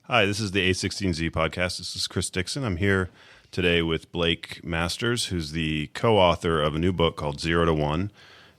Hi, this is the a16z podcast. This is Chris Dixon. I'm here today with Blake Masters, who's the co-author of a new book called 0 to 1,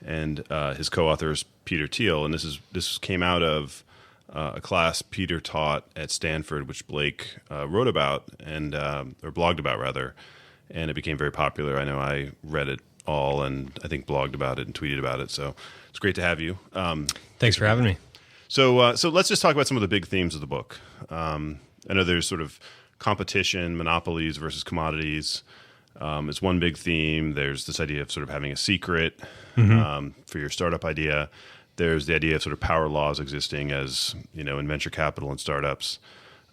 and his co-author is Peter Thiel. And this came out of a class Peter taught at Stanford, which Blake wrote about and or blogged about rather, and it became very popular. I know I read it all, and I think blogged about it and tweeted about it. So it's great to have you. Thanks for having me. So let's just talk about some of the big themes of the book. I know there's sort of competition, monopolies versus commodities. It's one big theme. There's this idea of sort of having a secret for your startup idea. There's the idea of sort of power laws existing as, in venture capital and startups.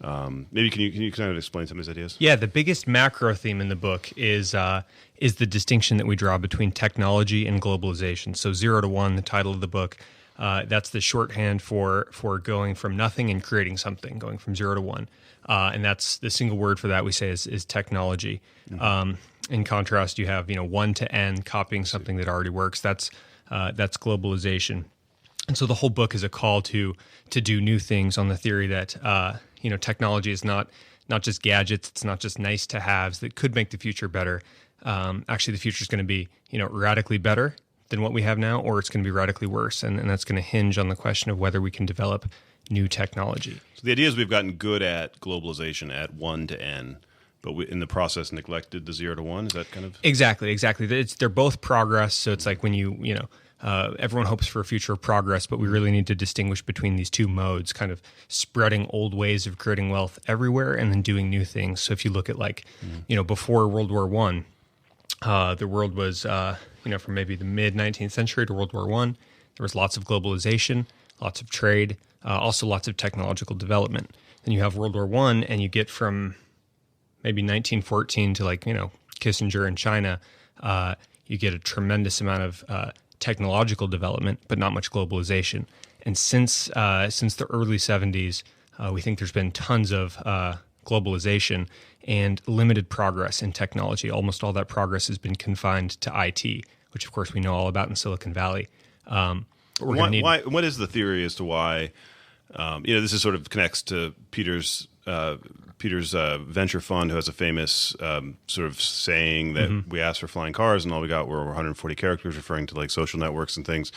Maybe can you kind of explain some of these ideas? Yeah, the biggest macro theme in the book is the distinction that we draw between technology and globalization. So 0 to 1, the title of the book, that's the shorthand for going from nothing and creating something, going from 0 to 1. And that's the single word for that we say is technology. In contrast, you have 1 to N, copying something that already works. That's globalization. And so the whole book is a call to do new things on the theory that technology is not just gadgets. It's not just nice to haves that could make the future better. Actually, the future is going to be radically better than what we have now, or it's going to be radically worse, and that's going to hinge on the question of whether we can develop new technology. So the idea is we've gotten good at globalization at 1 to N, but we, in the process, neglected the 0 to 1. Is that kind of exactly? They're both progress. So it's like when everyone hopes for a future of progress, but we really need to distinguish between these two modes, kind of spreading old ways of creating wealth everywhere and then doing new things. So if you look at before World War I, the world was, from maybe the mid-19th century to World War I, there was lots of globalization, lots of trade, also lots of technological development. Then you have World War I, and you get from maybe 1914 to Kissinger in China, you get a tremendous amount of technological development, but not much globalization. And since the early 70s, we think there's been tons of globalization and limited progress in technology. Almost all that progress has been confined to IT, which of course we know all about in Silicon Valley. What is the theory as to why? This is sort of connects to Peter's venture fund, who has a famous sort of saying that we asked for flying cars and all we got were 140 characters, referring to like social networks and things.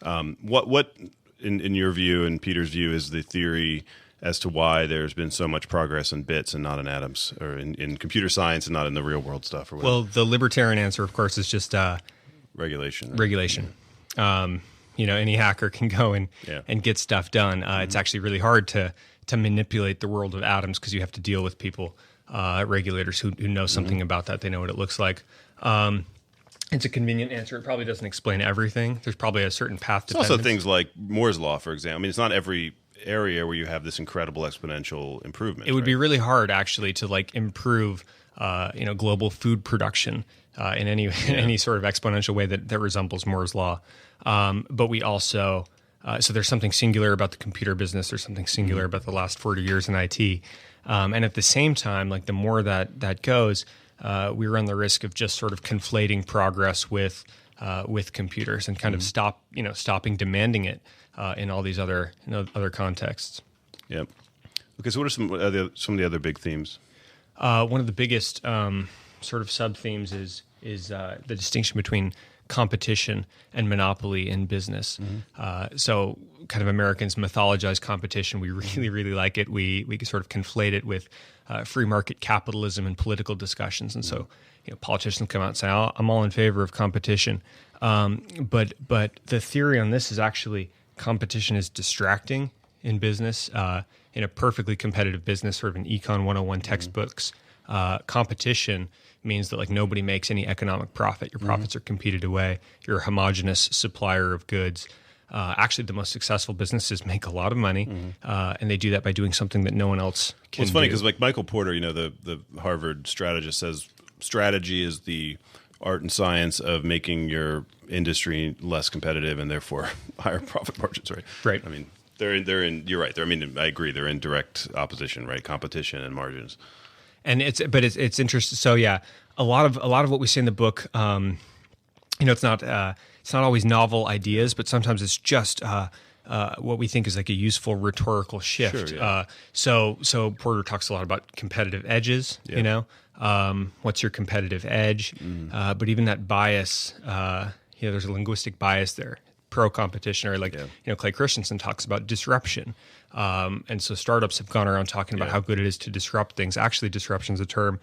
What in your view and Peter's view is the theory as to why there's been so much progress in bits and not in atoms, or in computer science and not in the real world stuff? Or whatever? Well, the libertarian answer, of course, is just regulation. Right? Regulation. Any hacker can go and get stuff done. It's actually really hard to manipulate the world of atoms because you have to deal with people, regulators who know something about that. They know what it looks like. It's a convenient answer. It probably doesn't explain everything. There's probably a certain path to. It's also things like Moore's law, for example. I mean, it's not every area where you have this incredible exponential improvement. It would be really hard, actually, to improve, global food production in any sort of exponential way that resembles Moore's law. But we also, so there's something singular about the computer business. There's something singular about the last 40 years in IT. And at the same time, the more that goes, we run the risk of just sort of conflating progress with computers and kind of stopping demanding it in all these other contexts. Yep. Okay, so what are some of the other big themes? One of the biggest sort of sub themes is the distinction between competition and monopoly in business. So kind of Americans mythologize competition. We really, really like it. We sort of conflate it with free market capitalism and political discussions. And so politicians come out and say, I'm all in favor of competition. But the theory on this is actually competition is distracting in business. In a perfectly competitive business, sort of in Econ 101 textbooks, competition means that nobody makes any economic profit. Your profits are competed away. You're a homogenous supplier of goods. Actually, the most successful businesses make a lot of money, and they do that by doing something that no one else can do. It's funny because Michael Porter, the Harvard strategist, says strategy is the art and science of making your industry less competitive and therefore higher profit margins, right? Right. I mean, they're in. You're right. I agree. They're in direct opposition, right? Competition and margins. And it's interesting. So yeah, a lot of what we say in the book, it's not always novel ideas, but sometimes it's just what we think is like a useful rhetorical shift. Sure, yeah. So Porter talks a lot about competitive edges. Yeah. You know, what's your competitive edge? But even that bias, there's a linguistic bias there. Pro-competition, or Clay Christensen talks about disruption. And so startups have gone around talking about how good it is to disrupt things. Actually, disruption is a term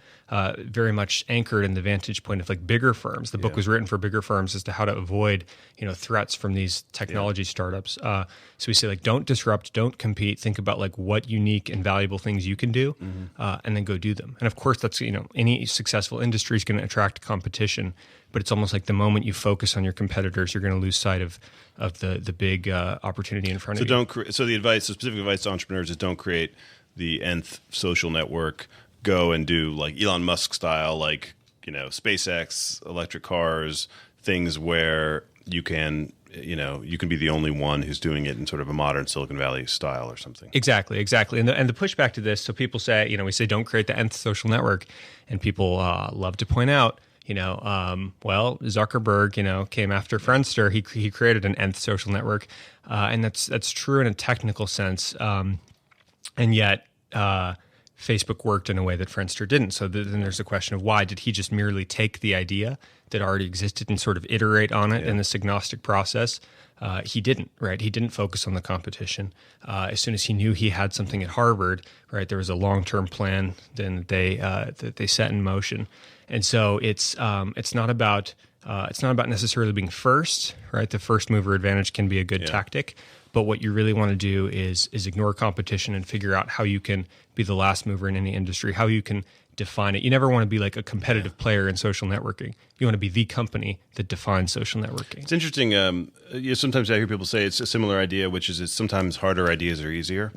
very much anchored in the vantage point of like bigger firms. The book was written for bigger firms as to how to avoid, threats from these technology startups. So we say like, don't disrupt, don't compete. Think about like what unique and valuable things you can do, and then go do them. And of course, that's any successful industry is going to attract competition. But it's almost like the moment you focus on your competitors, you're going to lose sight of the big opportunity in front of you. So the specific advice to entrepreneurs is don't create the nth social network. Go and do like Elon Musk style, like SpaceX, electric cars, things where you can be the only one who's doing it in sort of a modern Silicon Valley style or something. Exactly. And the pushback to this, so people say, we say don't create the nth social network, and people love to point out, well, Zuckerberg, came after Friendster. He created an nth social network, and that's true in a technical sense. And yet, Facebook worked in a way that Friendster didn't. So then there's the question of why. Did he just merely take the idea that already existed and sort of iterate on it in this agnostic process? He didn't, right? He didn't focus on the competition. As soon as he knew he had something at Harvard, right, there was a long-term plan then that they set in motion. And so it's not about necessarily being first, right? The first mover advantage can be a good tactic, but what you really want to do is ignore competition and figure out how you can be the last mover in any industry, how you can define it. You never want to be like a competitive player in social networking. You want to be the company that defines social networking. It's interesting. Sometimes I hear people say it's a similar idea, which is it's sometimes harder ideas are easier.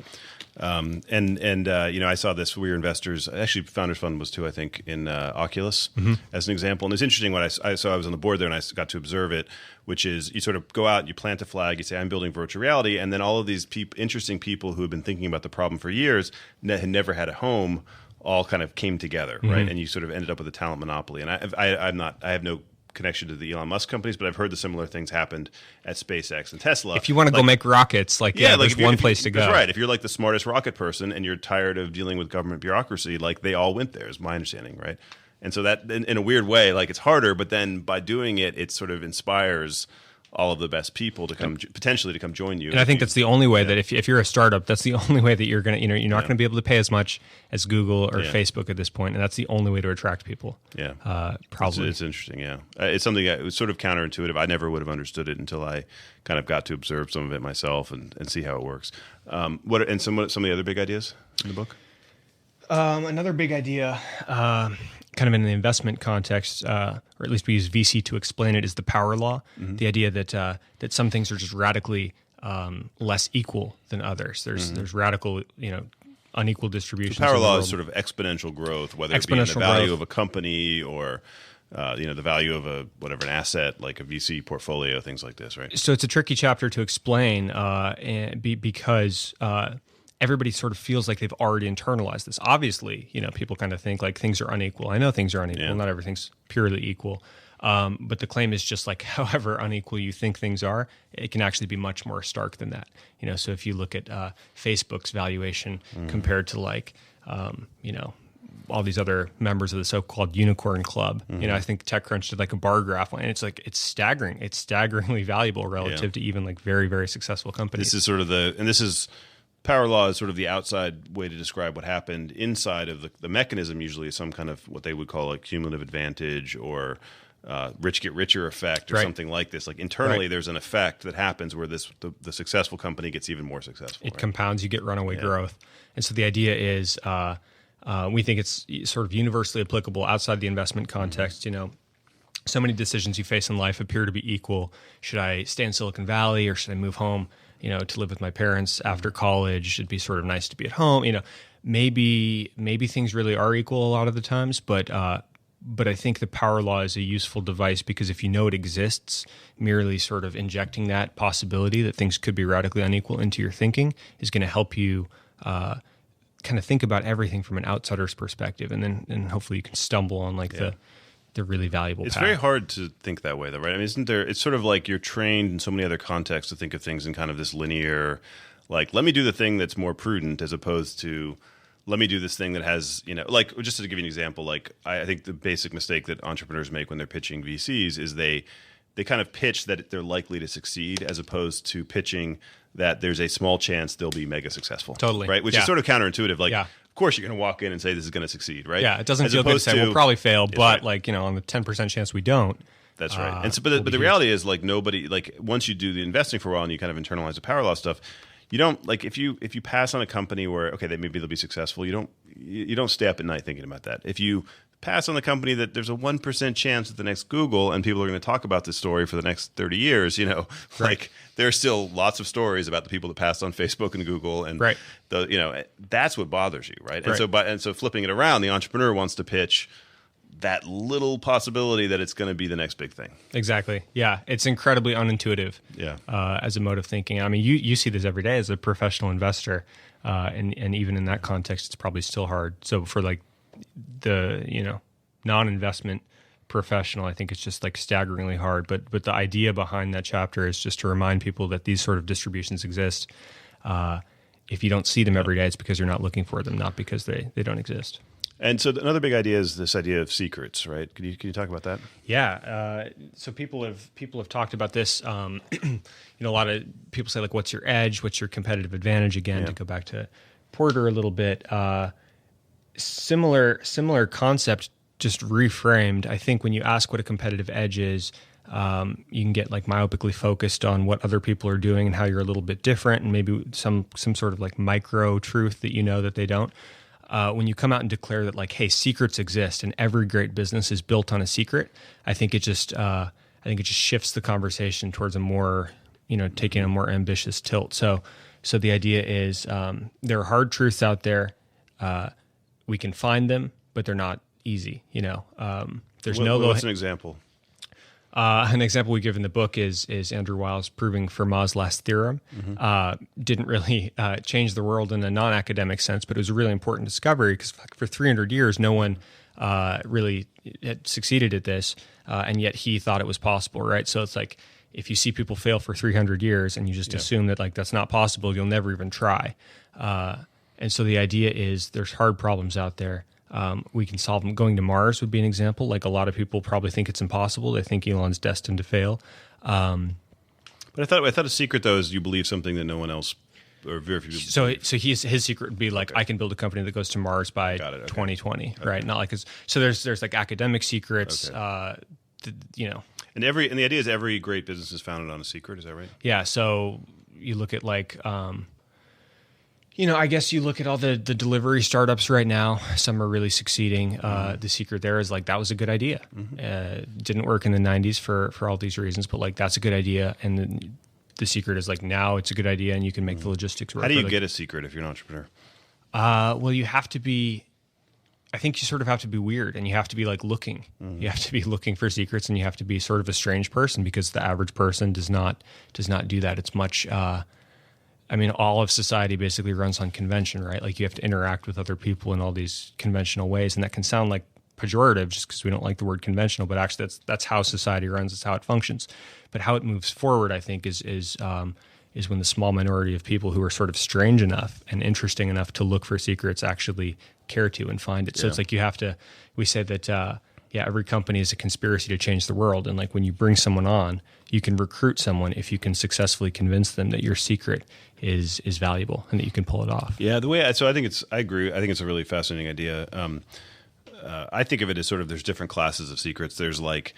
I saw this. We were investors. Actually, Founders Fund was too, I think, in Oculus as an example. And it's interesting what I saw. I was on the board there and I got to observe it, which is you sort of go out, you plant a flag, you say, I'm building virtual reality. And then all of these interesting people who have been thinking about the problem for years had never had a home all kind of came together, right? And you sort of ended up with a talent monopoly. And I have no connection to the Elon Musk companies, but I've heard the similar things happened at SpaceX and Tesla. If you want to go make rockets, there's one place to go. That's right. If you're like the smartest rocket person and you're tired of dealing with government bureaucracy, like they all went there, is my understanding, right? And so that, in a weird way, like it's harder, but then by doing it, it sort of inspires all of the best people to potentially to come join you. And I think that's the only way that if you're a startup, that's the only way that you're going to, you're not going to be able to pay as much as Google or Facebook at this point. And that's the only way to attract people. Yeah. Probably. It's interesting. Yeah. It's something that was sort of counterintuitive. I never would have understood it until I kind of got to observe some of it myself and see how it works. What are some of the other big ideas in the book? Another big idea, kind of in the investment context, or at least we use VC to explain it, is the power law. The idea that some things are just radically less equal than others. There's radical, unequal distributions. The power law is sort of exponential growth, whether it be in the value of a company or the value of an asset like a VC portfolio, things like this, right? So it's a tricky chapter to explain because everybody sort of feels like they've already internalized this. Obviously, people kind of think like things are unequal. I know things are unequal. Not everything's purely equal. But the claim is just like however unequal you think things are, it can actually be much more stark than that. So if you look at Facebook's valuation compared to all these other members of the so-called unicorn club, I think TechCrunch did like a bar graph, and it's staggering. It's staggeringly valuable relative to even like very, very successful companies. This is sort of power law is sort of the outside way to describe what happened. Inside of the mechanism usually is some kind of what they would call a cumulative advantage or rich get richer effect or something like this. Like internally, there's an effect that happens where the successful company gets even more successful. It compounds. You get runaway growth. And so the idea is we think it's sort of universally applicable outside the investment context. So many decisions you face in life appear to be equal. Should I stay in Silicon Valley or should I move home to live with my parents after college? It'd be sort of nice to be at home. Maybe things really are equal a lot of the times, but I think the power law is a useful device because if you know it exists, merely sort of injecting that possibility that things could be radically unequal into your thinking is going to help you kind of think about everything from an outsider's perspective, and hopefully you can stumble on the really valuable It's path. very hard to think that way, though, right? I mean, isn't there? It's sort of like you're trained in so many other contexts to think of things in kind of this linear, like, let me do the thing that's more prudent as opposed to let me do this thing that has, like, just to give you an example, like, I think the basic mistake that entrepreneurs make when they're pitching VCs is they kind of pitch that they're likely to succeed as opposed to pitching that there's a small chance they'll be mega successful. Totally. Right? Which is sort of counterintuitive. Like, Yeah. of course you're going to walk in and say this is going to succeed, right? Yeah, it doesn't As feel good to opposed say we'll probably fail, but right. on the 10% chance we don't. That's right. And so, but the reality is, like, nobody, like, once you do the investing for a while and you kind of internalize the power law stuff, you don't, like, if you pass on a company where, okay, maybe they'll be successful, you don't stay up at night thinking about that. If you pass on the company that there's a 1% chance at the next Google and people are going to talk about this story for the next 30 years, like, there are still lots of stories about the people that passed on Facebook and Google, and right. That's what bothers you, right? Right. And so flipping it around, the entrepreneur wants to pitch that little possibility that it's going to be the next big thing. Exactly. Yeah, it's incredibly unintuitive. Yeah. As a mode of thinking. I mean, you see this every day as a professional investor, and even in that context, it's probably still hard. So for like the non-investment professional, I think it's just like staggeringly hard. But the idea behind that chapter is just to remind people that these sort of distributions exist. If you don't see them every day, it's because you're not looking for them, not because they don't exist. And so another big idea is this idea of secrets, right? Can you talk about that? Yeah. So people have talked about this. A lot of people say, like, what's your edge? What's your competitive advantage? Again, to go back to Porter a little bit, similar concept, just reframed. I think when you ask what a competitive edge is, you can get like myopically focused on what other people are doing and how you're a little bit different, and maybe some sort of like micro truth that that they don't. When you come out and declare that, like, hey, secrets exist and every great business is built on a secret, I think it just shifts the conversation towards a more, taking a more ambitious tilt. So the idea is there are hard truths out there. We can find them, but they're not easy. There's what's an example? An example we give in the book is Andrew Wiles proving Fermat's last theorem. Didn't really change the world in a non-academic sense, but it was a really important discovery because for 300 years, no one really had succeeded at this, and yet he thought it was possible, right? So it's like if you see people fail for 300 years and you just assume that, like, that's not possible, you'll never even try. And so the idea is there's hard problems out there. We can solve them. Going to Mars would be an example. Like, a lot of people probably think it's impossible. They think Elon's destined to fail. But I thought a secret, though, is you believe something that no one else or very few people. So his secret would be like, I can build a company that goes to Mars by 2020, right? Not like so there's like academic secrets, And the idea is every great business is founded on a secret. Is that right? Yeah. So you look at like. I guess you look at all the delivery startups right now. Some are really succeeding. The secret there is, like, that was a good idea. Didn't work in the 90s for all these reasons, but, like, that's a good idea. And then the secret is, like, now it's a good idea and you can make the logistics work. How do you get a secret if you're an entrepreneur? Well, you have to be. I think you sort of have to be weird, and you have to be, like, looking. You have to be looking for secrets, and you have to be sort of a strange person, because the average person does not do that. It's much. All of society basically runs on convention, right? Like, you have to interact with other people in all these conventional ways, and that can sound like pejorative just because we don't like the word conventional, but actually that's how society runs. It's how it functions. But how it moves forward, I think, is when the small minority of people who are sort of strange enough and interesting enough to look for secrets actually care to and find it. So it's like we say that every company is a conspiracy to change the world, and, like, when you bring someone on, you can recruit someone if you can successfully convince them that your secret is valuable and that you can pull it off. Yeah, I agree. I think it's a really fascinating idea. I think of it as sort of, there's different classes of secrets. There's like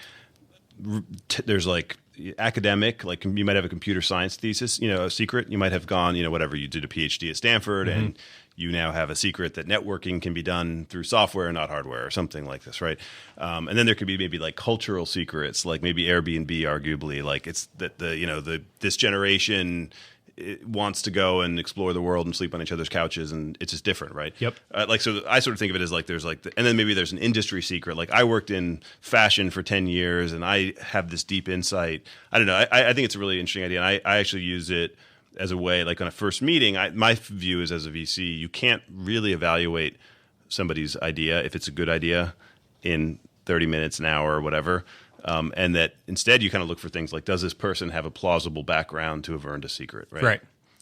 academic, like you might have a computer science thesis, a secret. You might have gone, whatever, you did a PhD at Stanford and you now have a secret that networking can be done through software, not hardware, or something like this, right? And then there could be maybe like cultural secrets, like maybe Airbnb, arguably, like it's that this generation wants to go and explore the world and sleep on each other's couches, and it's just different, right? Yep. So I sort of think of it as like there's like, and then maybe there's an industry secret. Like, I worked in fashion for 10 years, and I have this deep insight. I don't know. I think it's a really interesting idea, and I actually use it as a way, like, on a first meeting. My view is, as a VC, you can't really evaluate somebody's idea if it's a good idea in 30 minutes, an hour, or whatever. And that instead you kind of look for things like, does this person have a plausible background to have earned a secret?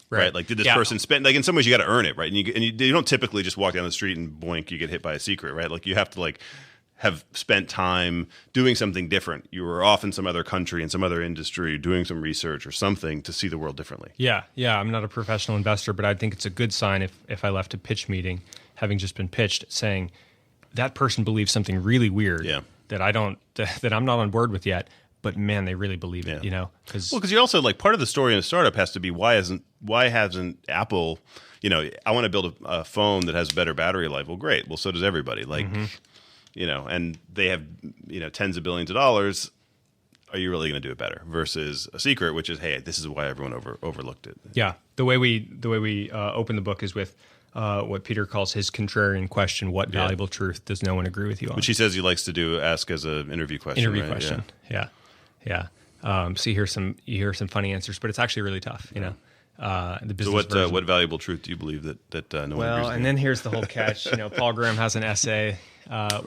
Right. Like, did this person spend, like, in some ways you got to earn it, right? And you don't typically just walk down the street and boink, you get hit by a secret, right? Like, you have to, like, have spent time doing something different. You were off in some other country, in some other industry, doing some research or something to see the world differently. Yeah. I'm not a professional investor, but I think it's a good sign if I left a pitch meeting, having just been pitched, saying that person believes something really weird that I'm not on board with yet. But man, they really believe it, Because you also, like, part of the story in a startup has to be why hasn't Apple, I want to build a phone that has better battery life. Well, great. Well, so does everybody. Like, and they have tens of billions of dollars. Are you really going to do it better? Versus a secret, which is, hey, this is why everyone overlooked it. Yeah, the way we open the book is with what Peter calls his contrarian question: what valuable truth does no one agree with you on? Which he says he likes to ask as an interview question. Question. Yeah. So you hear some funny answers, but it's actually really tough. The business. So what valuable truth do you believe that no one agrees with? Well, and then here's the whole catch. Paul Graham has an essay.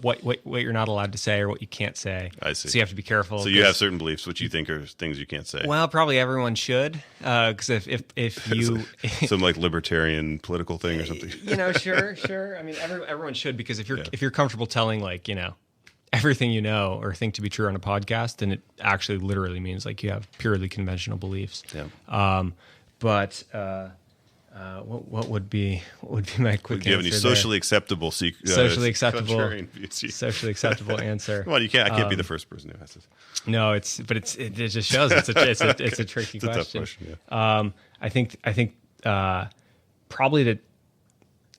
What you're not allowed to say or what you can't say. I see. So you have to be careful. So you have certain beliefs which you think are things you can't say. Well, probably everyone should, because if you some like libertarian political thing or something. Sure. I mean, everyone should, because if you're comfortable telling, like, everything you know or think to be true on a podcast, then it actually literally means, like, you have purely conventional beliefs. Yeah. What would be my quick answer? Do you have any socially acceptable socially acceptable answer? Come on, I can't be the first person who has this. No, it just shows it's a tricky question. Tough question. Yeah. I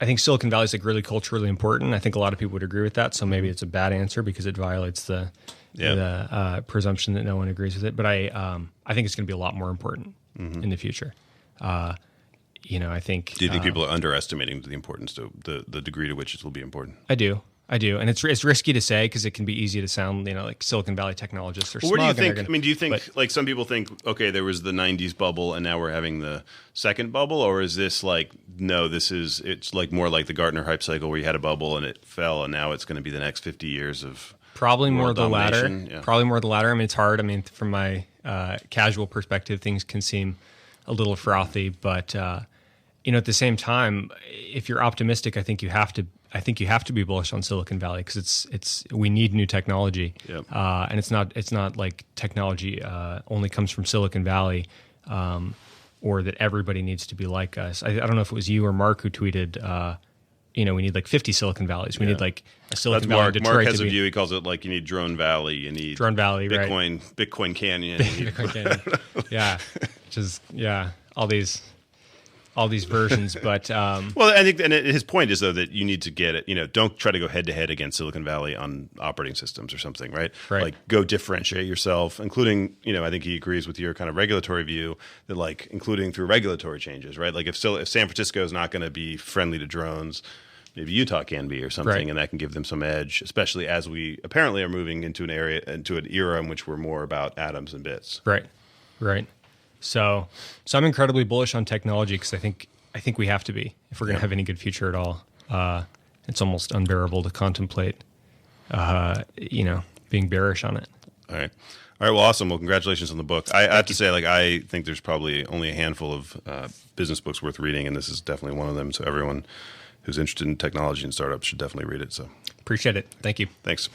think Silicon Valley is, like, really culturally important. I think a lot of people would agree with that. So maybe it's a bad answer because it violates the presumption that no one agrees with it. But I think it's going to be a lot more important in the future. I think. Do you think people are underestimating the importance to the degree to which it will be important? I do, and it's risky to say because it can be easy to sound, like Silicon Valley technologists or smug. What do you think? Do you think, like, some people think, okay, there was the '90s bubble and now we're having the second bubble, or is this like, no, it's like more like the Gartner hype cycle where you had a bubble and it fell and now it's going to be the next 50 years of probably more the latter. Yeah. Probably more the latter. I mean, it's hard. I mean, from my casual perspective, things can seem a little frothy, but at the same time, if you're optimistic, I think you have to be bullish on Silicon Valley, because we need new technology, and it's not like technology only comes from Silicon Valley, or that everybody needs to be like us. I don't know if it was you or Mark who tweeted, we need like 50 Silicon Valleys. We need like a Silicon Valley in Detroit. Mark has a view. He calls it, like, you need Drone Valley. You need Drone Valley, Bitcoin, right? Bitcoin Canyon. Bitcoin Canyon. Which is all these versions, but well, I think, and his point is, though, that you need to get it. Don't try to go head to head against Silicon Valley on operating systems or something, right? Like, go differentiate yourself, including, I think he agrees with your kind of regulatory view that, like, including through regulatory changes, right? Like, if San Francisco is not going to be friendly to drones, maybe Utah can be or something, and that can give them some edge, especially as we apparently are moving into an era in which we're more about atoms and bits. Right. So I'm incredibly bullish on technology because I think we have to be if we're going to have any good future at all. It's almost unbearable to contemplate, being bearish on it. All right. Well, awesome. Well, congratulations on the book. I have to say, like, I think there's probably only a handful of business books worth reading, and this is definitely one of them. So everyone who's interested in technology and startups should definitely read it. So appreciate it. Thank you. Thanks.